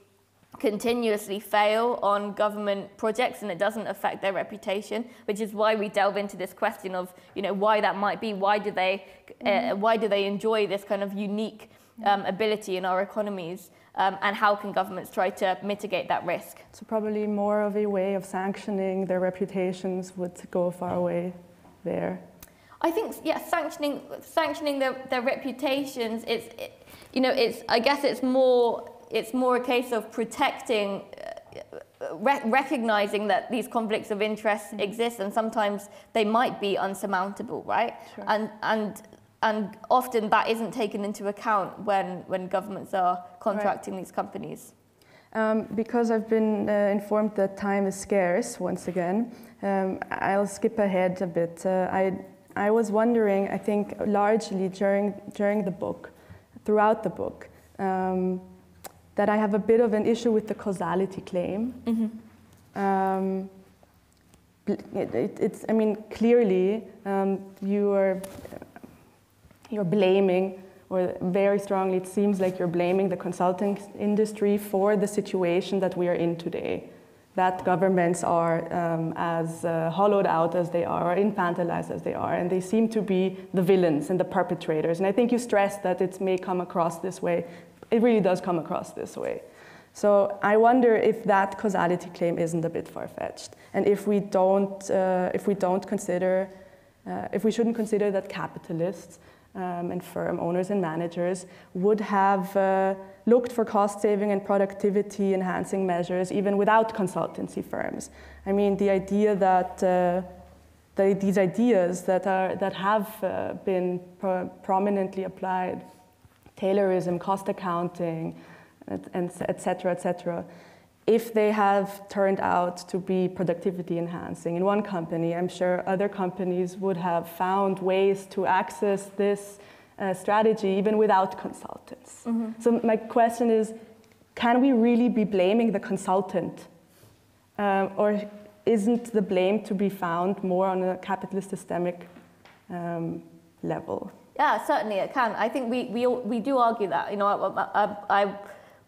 continuously fail on government projects, and it doesn't affect their reputation, which is why we delve into this question of, you know, why that might be. Why do they enjoy this kind of unique ability in our economies, and how can governments try to mitigate that risk? So probably more of a way of sanctioning their reputations would go far away there. I think, yeah, sanctioning their reputations. I guess it's more a case of protecting, recognizing that these conflicts of interest exist, and sometimes they might be unsurmountable, right? Sure. And often that isn't taken into account when governments are contracting these companies. Because I've been informed that time is scarce, once again, I'll skip ahead a bit. I was wondering, I think largely during the book, throughout the book, that I have a bit of an issue with the causality claim. Mm-hmm. I mean, clearly you're blaming, or very strongly it seems like you're blaming the consulting industry for the situation that we are in today. That governments are as hollowed out as they are, or infantilized as they are, and they seem to be the villains and the perpetrators. And I think you stressed that it may come across this way. It really does come across this way. So I wonder if that causality claim isn't a bit far-fetched, and if we shouldn't consider that capitalists and firm owners and managers would have looked for cost-saving and productivity-enhancing measures even without consultancy firms. I mean, the idea that these ideas that have been prominently applied, Taylorism, cost accounting, and et cetera, if they have turned out to be productivity enhancing in one company, I'm sure other companies would have found ways to access this strategy even without consultants. Mm-hmm. So my question is, can we really be blaming the consultant? Or isn't the blame to be found more on a capitalist systemic level? Yeah, certainly it can. I think we do argue that. You know, I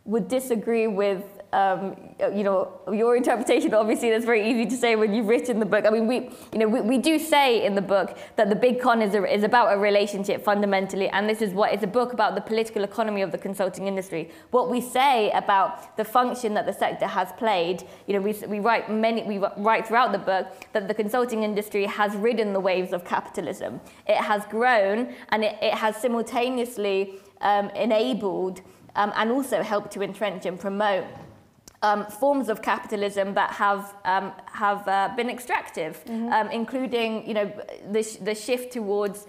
would disagree with you know, your interpretation. Obviously, that's very easy to say when you've written the book. I mean, we do say in the book that the big con is about a relationship fundamentally, and this is what it's a book about the political economy of the consulting industry. What we say about the function that the sector has played, you know, we write throughout the book that the consulting industry has ridden the waves of capitalism. It has grown, and it has simultaneously enabled and also helped to entrench and promote forms of capitalism that have been extractive, mm-hmm. Including, you know, the shift towards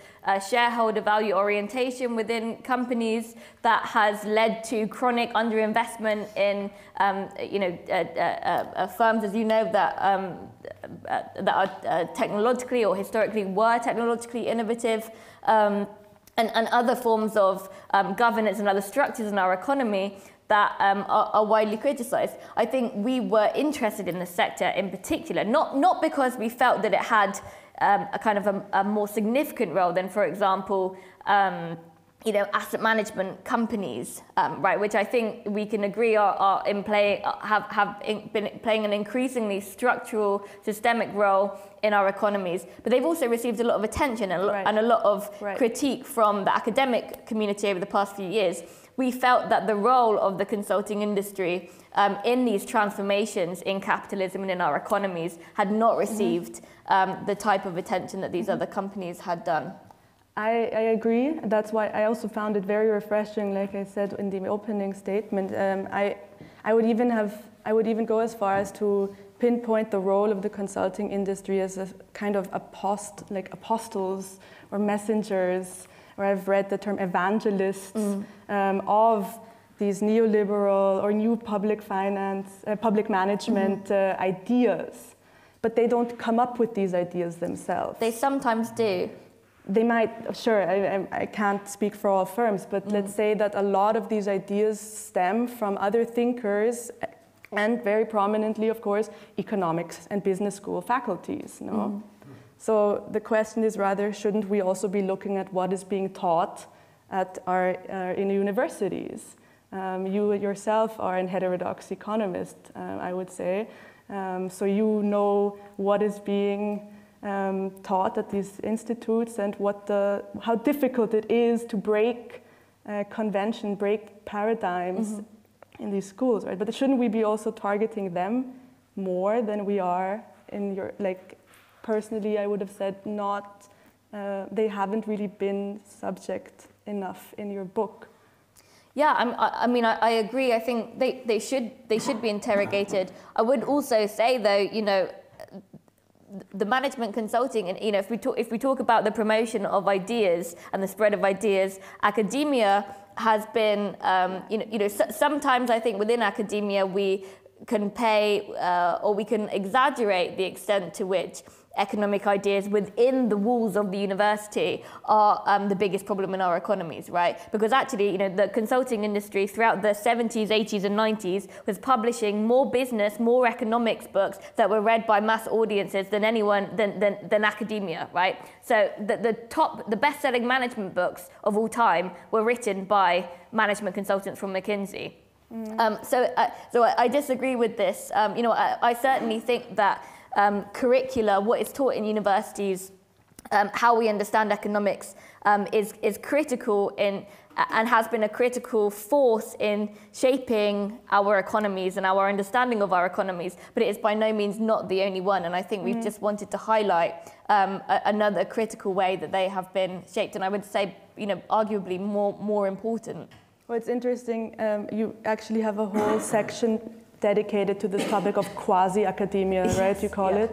shareholder value orientation within companies that has led to chronic underinvestment in, you know, firms, as you know, that are technologically or historically were technologically innovative. And other forms of governance and other structures in our economy that are widely criticized. I think we were interested in the sector in particular, not because we felt that it had a kind of a more significant role than, for example, you know, asset management companies, right, which I think we can agree have been playing an increasingly structural, systemic role in our economies. But they've also received a lot of attention and a lot of critique from the academic community over the past few years. We felt that the role of the consulting industry in these transformations in capitalism and in our economies had not received the type of attention that these other companies had done. I agree. That's why I also found it very refreshing, like I said in the opening statement. I would even go as far as to pinpoint the role of the consulting industry as a kind of apostles or messengers, or I've read the term evangelists of these neoliberal or new public management ideas. But they don't come up with these ideas themselves. They sometimes do. They might, sure, I can't speak for all firms, but let's say that a lot of these ideas stem from other thinkers, and very prominently, of course, economics and business school faculties. You know? So the question is rather, shouldn't we also be looking at what is being taught at in universities? You yourself are a heterodox economist, I would say, so you know what is being taught at these institutes and how difficult it is to break convention, break paradigms in these schools, right? But shouldn't we be also targeting them more than we are in your, like, personally, I would have said not, they haven't really been subject enough in your book. Yeah, I mean, I agree. I think they should be interrogated. I would also say, though, you know, the management consulting, and you know, if we talk about the promotion of ideas and the spread of ideas, academia has been, you know, sometimes I think within academia we can pay or we can exaggerate the extent to which economic ideas within the walls of the university are the biggest problem in our economies, right? Because actually, you know, the consulting industry throughout the 70s, 80s, and 90s was publishing more business, more economics books that were read by mass audiences than than academia, right? So the best-selling management books of all time were written by management consultants from McKinsey. So I disagree with this. You know, I certainly think that curricula, what is taught in universities, how we understand economics, is critical in and has been a critical force in shaping our economies and our understanding of our economies, but it is by no means not the only one. And I think we've just wanted to highlight another critical way that they have been shaped, and I would say, arguably more important. Well, it's interesting. You actually have a whole section dedicated to this topic of quasi-academia, right? You call it.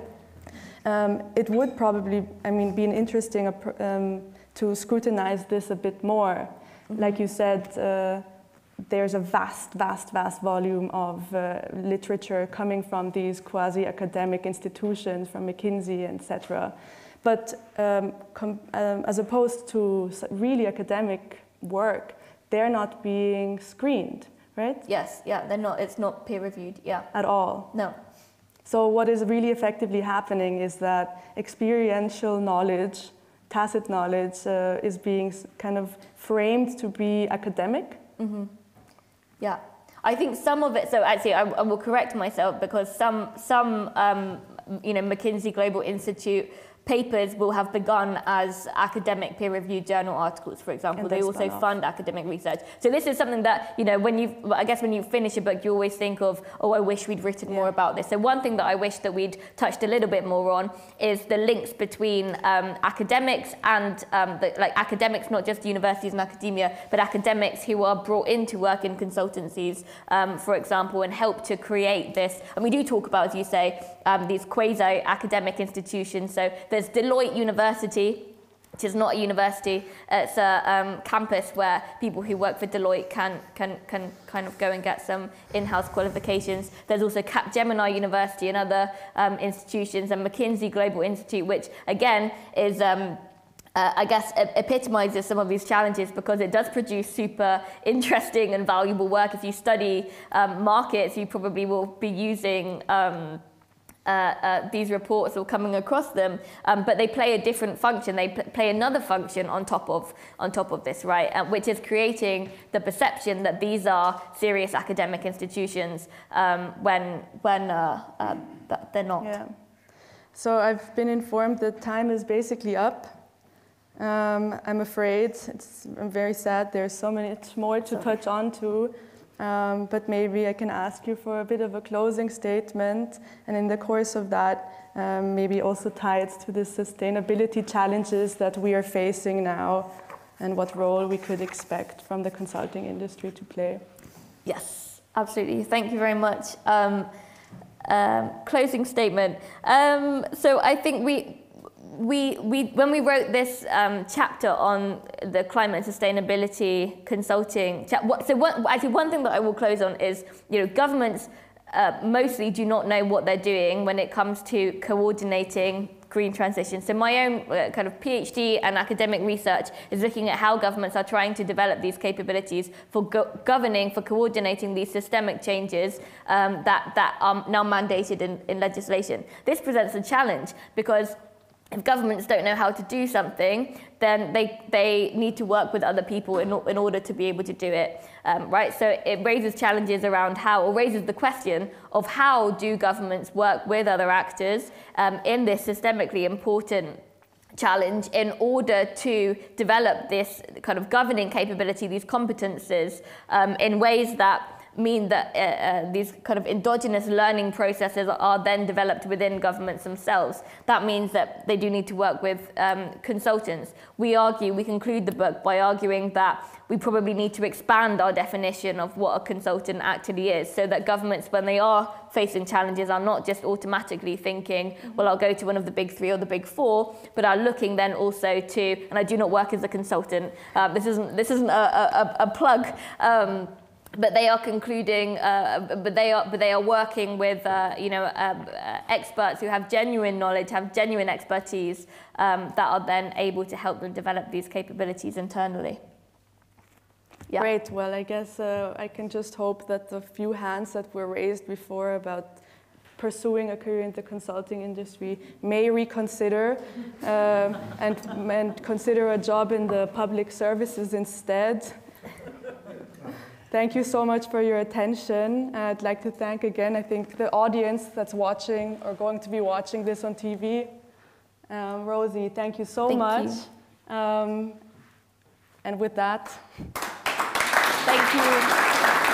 It would probably, be interesting to scrutinize this a bit more. Like you said, there's a vast volume of literature coming from these quasi-academic institutions, from McKinsey, etc. But as opposed to really academic work, they're not being screened, right? Yes, yeah, they're not. It's not peer-reviewed, yeah. At all. No. So what is really effectively happening is that experiential knowledge, tacit knowledge, is being kind of framed to be academic. Mm-hmm. Yeah, I think some of it. So actually, I will correct myself, because some McKinsey Global Institute papers will have begun as academic peer-reviewed journal articles, for example. They also fund academic research. So this is something that, when you finish a book, you always think of, oh, I wish we'd written more about this. So one thing that I wish that we'd touched a little bit more on is the links between academics and academics, not just universities and academia, but academics who are brought in to work in consultancies, for example, and help to create this. And we do talk about, as you say, these quasi-academic institutions. So there's Deloitte University, which is not a university. It's a campus where people who work for Deloitte can kind of go and get some in-house qualifications. There's also Capgemini University and other institutions, and McKinsey Global Institute, which again is I guess epitomizes some of these challenges, because it does produce super interesting and valuable work. If you study markets, you probably will be using these reports or coming across them, but they play a different function. They play another function on top of this, right? Which is creating the perception that these are serious academic institutions when they're not. Yeah. So I've been informed that time is basically up. I'm afraid. I'm very sad. There's so much more to touch on to. But maybe I can ask you for a bit of a closing statement, and in the course of that, maybe also tie it to the sustainability challenges that we are facing now, and what role we could expect from the consulting industry to play. Yes, absolutely. Thank you very much. Closing statement. So I think when we wrote this chapter on the climate and sustainability consulting, one thing that I will close on is, governments mostly do not know what they're doing when it comes to coordinating green transition. So my own kind of PhD and academic research is looking at how governments are trying to develop these capabilities for governing, for coordinating these systemic changes that are now mandated in legislation. This presents a challenge, because if governments don't know how to do something, then they need to work with other people in order to be able to do it, right? So it raises challenges around raises the question of how do governments work with other actors in this systemically important challenge in order to develop this kind of governing capability, these competences, in ways that mean that these kind of endogenous learning processes are then developed within governments themselves. That means that they do need to work with consultants. We conclude the book by arguing that we probably need to expand our definition of what a consultant actually is, so that governments, when they are facing challenges, are not just automatically thinking, well, I'll go to one of the big three or the big four, but are looking then also to, and I do not work as a consultant, this isn't a plug, but they are concluding, but they are working with experts who have genuine knowledge, have genuine expertise, that are then able to help them develop these capabilities internally. Yeah. Great. Well, I guess I can just hope that the few hands that were raised before about pursuing a career in the consulting industry may reconsider and consider a job in the public services instead. Thank you so much for your attention. I'd like to thank again, I think, the audience that's watching or going to be watching this on TV. Rosie, thank you so much. And with that... Thank you.